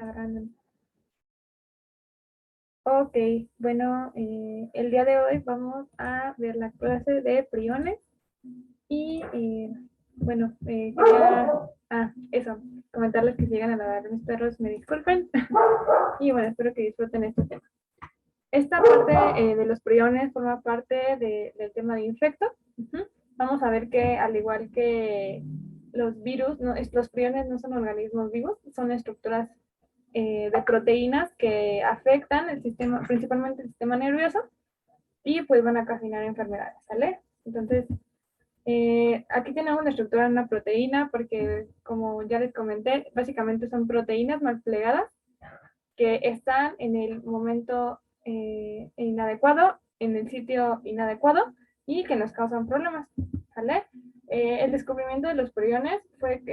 agarrando. Ok, bueno, el día de hoy vamos a ver la clase de priones y bueno, quería, eso, comentarles que si llegan a ladrar mis perros me disculpen y bueno, espero que disfruten este tema. Esta parte de los priones forma parte del tema de infecto. Vamos a ver que al igual que los virus, los priones no son organismos vivos, son estructuras de proteínas que afectan el sistema, principalmente el sistema nervioso, y pues van a ocasionar enfermedades, ¿sale? Entonces, aquí tenemos la estructura de una proteína porque, como ya les comenté, básicamente son proteínas mal plegadas que están en el momento inadecuado, en el sitio inadecuado y que nos causan problemas, ¿vale? El descubrimiento de los priones fue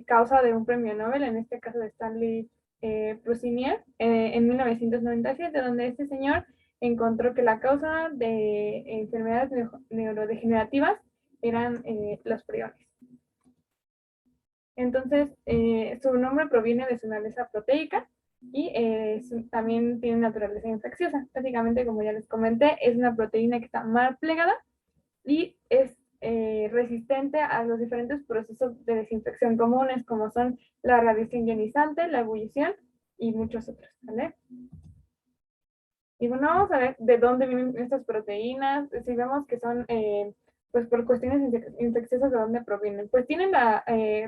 causa de un premio Nobel, en este caso de Stanley Prusinier, en 1997, donde este señor encontró que la causa de enfermedades neurodegenerativas eran los priones. Entonces, su nombre proviene de su naturaleza proteica y también tiene naturaleza infecciosa. Básicamente, como ya les comenté, es una proteína que está mal plegada y es resistente a los diferentes procesos de desinfección comunes, como son la radiación ionizante, la ebullición y muchos otros, ¿vale? Y bueno, vamos a ver de dónde vienen estas proteínas. Si vemos que son pues por cuestiones infecciosas, ¿de dónde provienen? Pues tienen la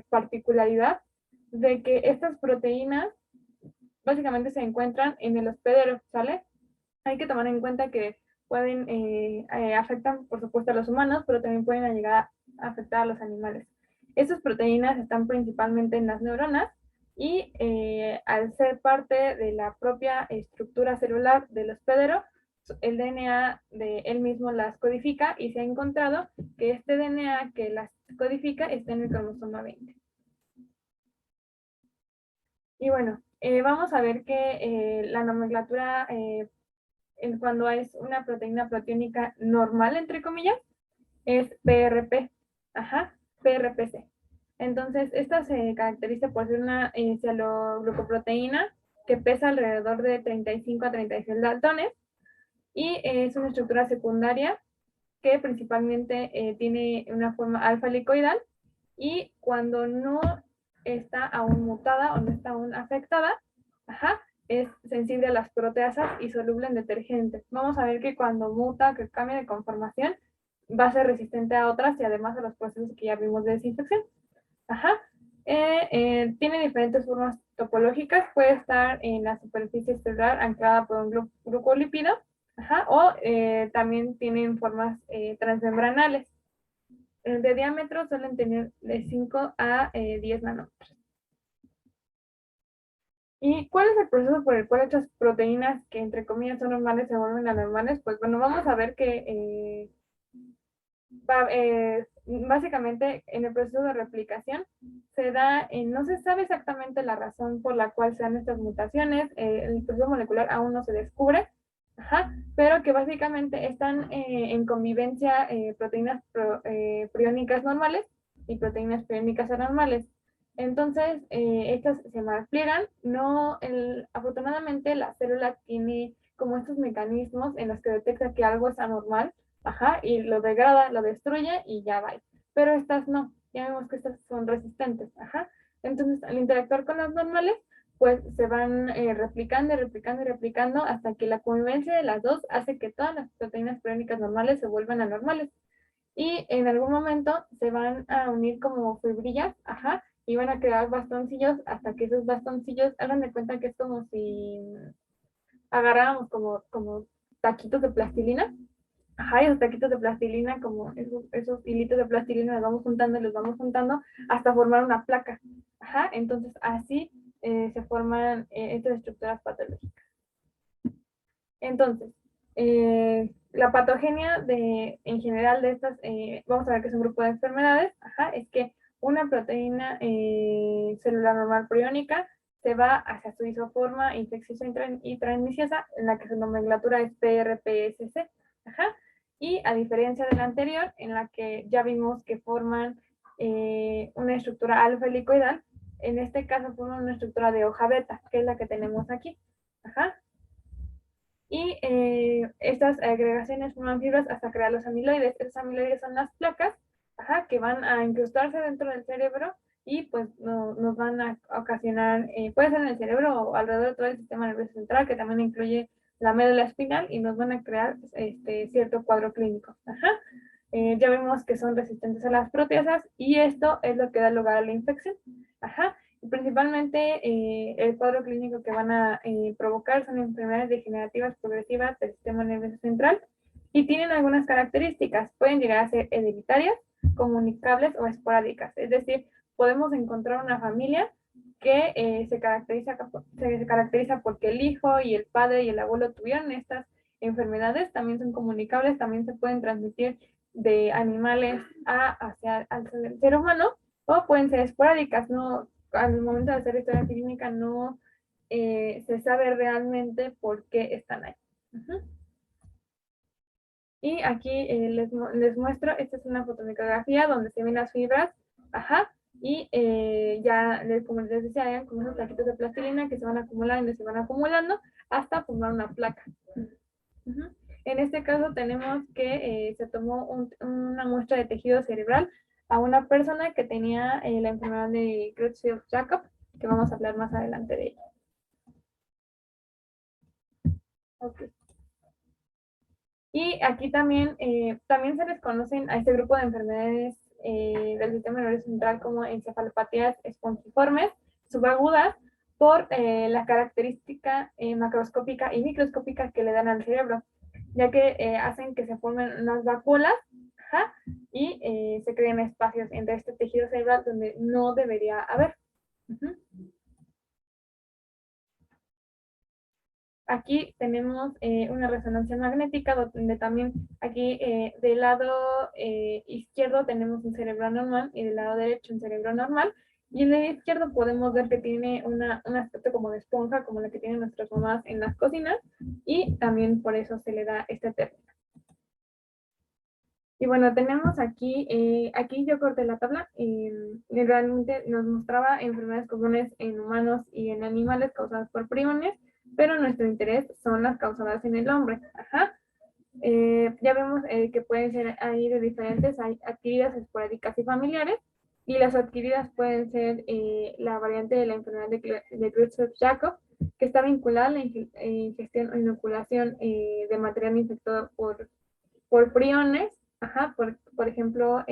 particularidad de que estas proteínas básicamente se encuentran en el hospedero, ¿sale? Hay que tomar en cuenta que pueden afectan, por supuesto, a los humanos, pero también pueden llegar a afectar a los animales. Estas proteínas están principalmente en las neuronas y al ser parte de la propia estructura celular del hospedero, el DNA de él mismo las codifica y se ha encontrado que este DNA que las codifica está en el cromosoma 20. Y bueno, vamos a ver que la nomenclatura cuando es una proteína proteónica normal, entre comillas, es PRP, PRPC. Entonces, esta se caracteriza por ser una cianoglucoproteína que pesa alrededor de 35 a 36 daltones y es una estructura secundaria que principalmente tiene una forma alfa-helicoidal y cuando no está aún mutada o no está aún afectada, es sensible a las proteasas y soluble en detergentes. Vamos a ver que cuando muta, que cambia de conformación, va a ser resistente a otras y además a los procesos que ya vimos de desinfección. Tiene diferentes formas topológicas, puede estar en la superficie celular anclada por un glucolípido, o también tienen formas transmembranales. De diámetro suelen tener de 5 a 10 nanómetros. ¿Y cuál es el proceso por el cual estas proteínas que entre comillas son normales se vuelven anormales? Pues bueno, vamos a ver que básicamente en el proceso de replicación se da, no se sabe exactamente la razón por la cual se dan estas mutaciones, el proceso molecular aún no se descubre, pero que básicamente están en convivencia proteínas priónicas normales y proteínas priónicas anormales. Entonces, estas se malpliegan. No, afortunadamente, la célula tiene como estos mecanismos en los que detecta que algo es anormal, y lo degrada, lo destruye y ya va. Pero estas no, ya vemos que estas son resistentes, Entonces, al interactuar con las normales, pues se van replicando, replicando y replicando hasta que la convivencia de las dos hace que todas las proteínas priónicas normales se vuelvan anormales. Y en algún momento se van a unir como fibrillas, y van a crear bastoncillos hasta que esos bastoncillos, hagan de cuenta que es como si agarráramos como taquitos de plastilina, y esos taquitos de plastilina, como esos hilitos de plastilina, los vamos juntando hasta formar una placa. Entonces así se forman estas estructuras patológicas. Entonces, la patogenia en general de estas, vamos a ver que es un grupo de enfermedades, es que una proteína celular normal priónica se va hacia su isoforma infecciosa y transmisiosa, en la que su nomenclatura es PRPSC, y a diferencia de la anterior, en la que ya vimos que forman una estructura alfa helicoidal, en este caso forman una estructura de hoja beta, que es la que tenemos aquí. Ajá. Y estas agregaciones forman fibras hasta crear los amiloides. Estos amiloides son las placas, ajá, que van a incrustarse dentro del cerebro y pues nos van a ocasionar, puede ser en el cerebro o alrededor de todo el sistema nervioso central, que también incluye la médula espinal, y nos van a crear cierto cuadro clínico. Ajá. Ya vemos que son resistentes a las proteasas y esto es lo que da lugar a la infección. Ajá. Principalmente el cuadro clínico que van a provocar son enfermedades degenerativas progresivas del sistema nervioso central y tienen algunas características. Pueden llegar a ser hereditarias, comunicables o esporádicas. Es decir, podemos encontrar una familia que se caracteriza porque el hijo y el padre y el abuelo tuvieron estas enfermedades. También son comunicables, también se pueden transmitir de animales hacia el ser humano, o pueden ser esporádicas. No, al momento de hacer historia clínica no se sabe realmente por qué están ahí. Uh-huh. Y aquí les muestro, esta es una fotomicrografía donde se ven las fibras, ajá, y ya, como les decía, hayan como unos plaquitos de plastilina que se van acumulando y se van acumulando hasta formar una placa. Uh-huh. En este caso tenemos que se tomó una muestra de tejido cerebral a una persona que tenía la enfermedad de Creutzfeldt-Jakob, que vamos a hablar más adelante de ella. Okay. Y aquí también, también se les conocen a este grupo de enfermedades del sistema nervioso central como encefalopatías espongiformes subagudas por la característica macroscópica y microscópica que le dan al cerebro, ya que hacen que se formen unas vacuolas, ajá, y se creen espacios entre este tejido cerebral donde no debería haber. Uh-huh. Aquí tenemos una resonancia magnética donde también aquí del lado izquierdo tenemos un cerebro normal y del lado derecho un cerebro normal. Y en el izquierdo podemos ver que tiene un aspecto como de esponja, como la que tienen nuestras mamás en las cocinas, y también por eso se le da este término. Y bueno, tenemos aquí, aquí yo corté la tabla y realmente nos mostraba enfermedades comunes en humanos y en animales causadas por priones, pero nuestro interés son las causadas en el hombre. Ajá. Ya vemos que pueden ser ahí de diferentes, hay adquiridas, esporádicas y familiares, y las adquiridas pueden ser la variante de la enfermedad de Creutzfeldt-Jakob, que está vinculada a la ingestión o inoculación de material infectado por priones, ajá, por ejemplo,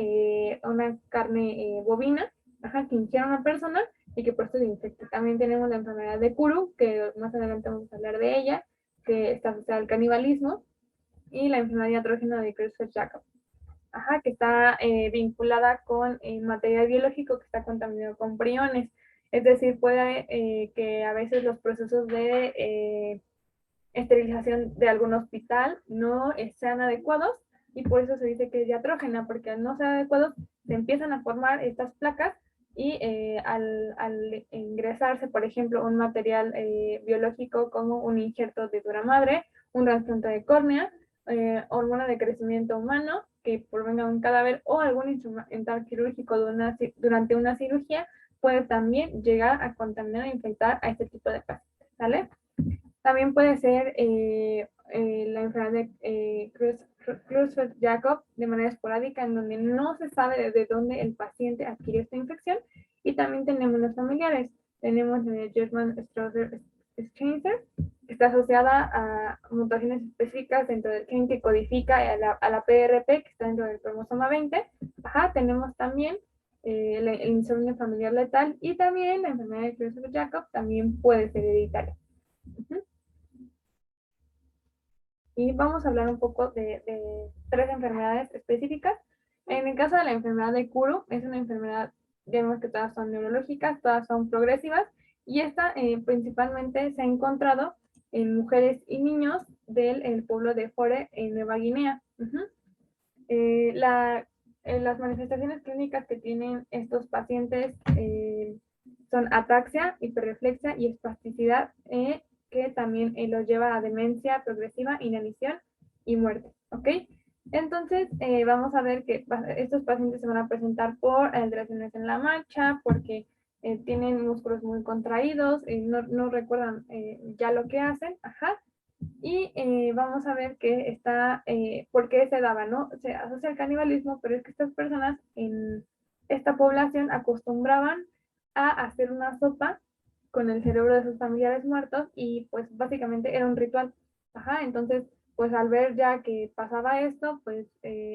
una carne bovina, ajá, que ingiere una persona y que por eso se infecta. También tenemos la enfermedad de Kuru, que más adelante vamos a hablar de ella, que está asociada al canibalismo, y la enfermedad diatrógena de Creutzfeldt-Jakob, ajá, que está vinculada con material biológico que está contaminado con priones. Es decir, puede que a veces los procesos de esterilización de algún hospital no sean adecuados, y por eso se dice que es diatrógena, porque al no ser adecuados se empiezan a formar estas placas y al ingresarse, por ejemplo, un material biológico como un injerto de dura madre, un trasplante de córnea, hormona de crecimiento humano que provenga de un cadáver o algún instrumental quirúrgico durante una cirugía, puede también llegar a contaminar e infectar a este tipo de pacientes, ¿sale? También puede ser la enfermedad de Creutzfeldt-Jakob de manera esporádica, en donde no se sabe desde dónde el paciente adquirió esta infección. Y también tenemos los familiares. Tenemos el German-Strauss-Scheinzer, que está asociada a mutaciones específicas dentro del gen que codifica a la PRP, que está dentro del cromosoma 20. Ajá, tenemos también el insomnio familiar letal, y también la enfermedad de Creutzfeldt-Jakob también puede ser hereditaria. Uh-huh. Y vamos a hablar un poco de tres enfermedades específicas. En el caso de la enfermedad de Kuru, es una enfermedad, vemos que todas son neurológicas, todas son progresivas, y esta principalmente se ha encontrado en mujeres y niños del pueblo de Fore, en Nueva Guinea. Uh-huh. Las manifestaciones clínicas que tienen estos pacientes son ataxia, hiperreflexia y espasticidad, que también los lleva a demencia progresiva, inanición y muerte. ¿Ok? Entonces, vamos a ver que estos pacientes se van a presentar por alteraciones en la marcha, porque tienen músculos muy contraídos, no recuerdan ya lo que hacen, ajá, y vamos a ver que está, ¿por qué se daba, no? Se asocia al canibalismo, pero es que estas personas en esta población acostumbraban a hacer una sopa con el cerebro de sus familiares muertos y pues básicamente era un ritual. Ajá, entonces pues al ver ya que pasaba esto, pues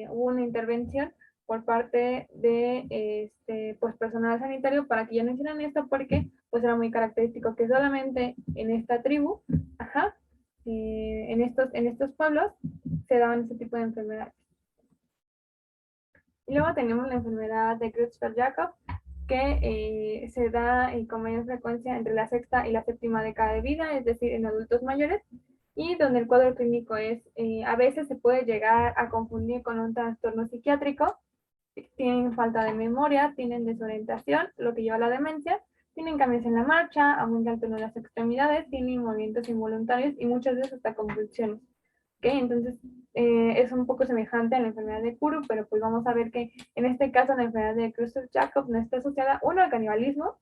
hubo una intervención por parte de pues personal sanitario para que ya no hicieran esto porque pues era muy característico que solamente en esta tribu, ajá, en estos pueblos se daban este tipo de enfermedades. Y luego tenemos la enfermedad de Creutzfeldt-Jakob, que se da con mayor frecuencia entre la sexta y la séptima década de vida, es decir, en adultos mayores, y donde el cuadro clínico es, a veces se puede llegar a confundir con un trastorno psiquiátrico, tienen falta de memoria, tienen desorientación, lo que lleva a la demencia, tienen cambios en la marcha, aumenta el tono de las extremidades, tienen movimientos involuntarios y muchas veces hasta convulsiones. ¿Okay? Entonces, es un poco semejante a la enfermedad de Kuru, pero pues vamos a ver que en este caso la enfermedad de Creutzfeldt-Jakob no está asociada, uno, al canibalismo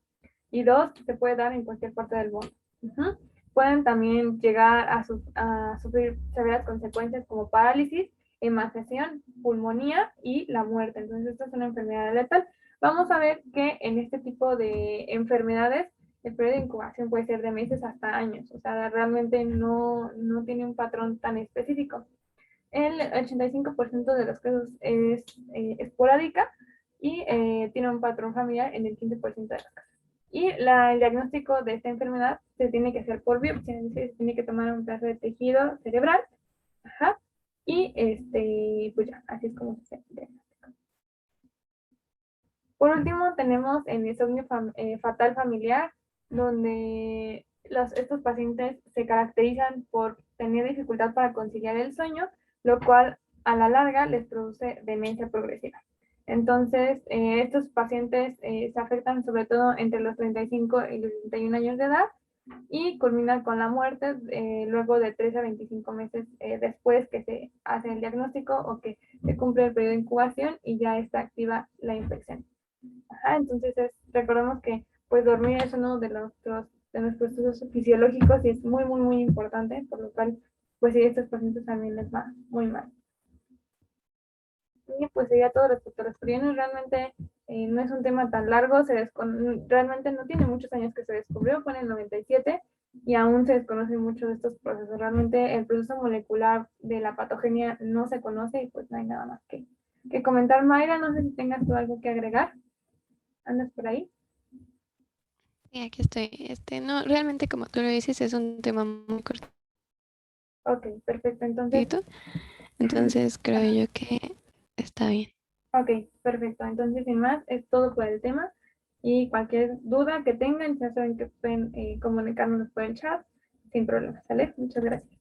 y dos, se puede dar en cualquier parte del mundo. Uh-huh. Pueden también llegar a sufrir severas consecuencias como parálisis, emaciación, pulmonía y la muerte. Entonces, esta es una enfermedad letal. Vamos a ver que en este tipo de enfermedades el periodo de incubación puede ser de meses hasta años, o sea, realmente no tiene un patrón tan específico. El 85% de los casos es esporádica y tiene un patrón familiar en el 15% de los casos. Y el diagnóstico de esta enfermedad se tiene que hacer por biopsia, es decir, se tiene que tomar un pedazo de tejido cerebral, ajá, y pues ya, así es como se hace. Por último, tenemos el insomnio fatal familiar, donde estos pacientes se caracterizan por tener dificultad para conciliar el sueño, lo cual a la larga les produce demencia progresiva. Entonces, estos pacientes se afectan sobre todo entre los 35 y los 61 años de edad y culminan con la muerte luego de 3 a 25 meses después que se hace el diagnóstico o que se cumple el periodo de incubación y ya está activa la infección. Ajá, entonces recordemos que pues dormir es uno de nuestros procesos fisiológicos y es muy, muy, muy importante, por lo cual pues sí, a estos pacientes también les va muy mal. Y pues sería todo respecto a los priones, realmente no es un tema tan largo, realmente no tiene muchos años que se descubrió, fue en el 97 y aún se desconocen muchos de estos procesos. Realmente el proceso molecular de la patogenia no se conoce y pues no hay nada más que comentar. Mayra, no sé si tengas tú algo que agregar. ¿Andas por ahí? Sí, aquí estoy. No, realmente como tú lo dices, es un tema muy Ok, perfecto. Entonces, cortito, entonces creo yo que está bien. ok, perfecto. Entonces, sin más, es todo por el tema. Y cualquier duda que tengan, ya saben que pueden comunicarnos por el chat sin problema, ¿sale? Muchas gracias.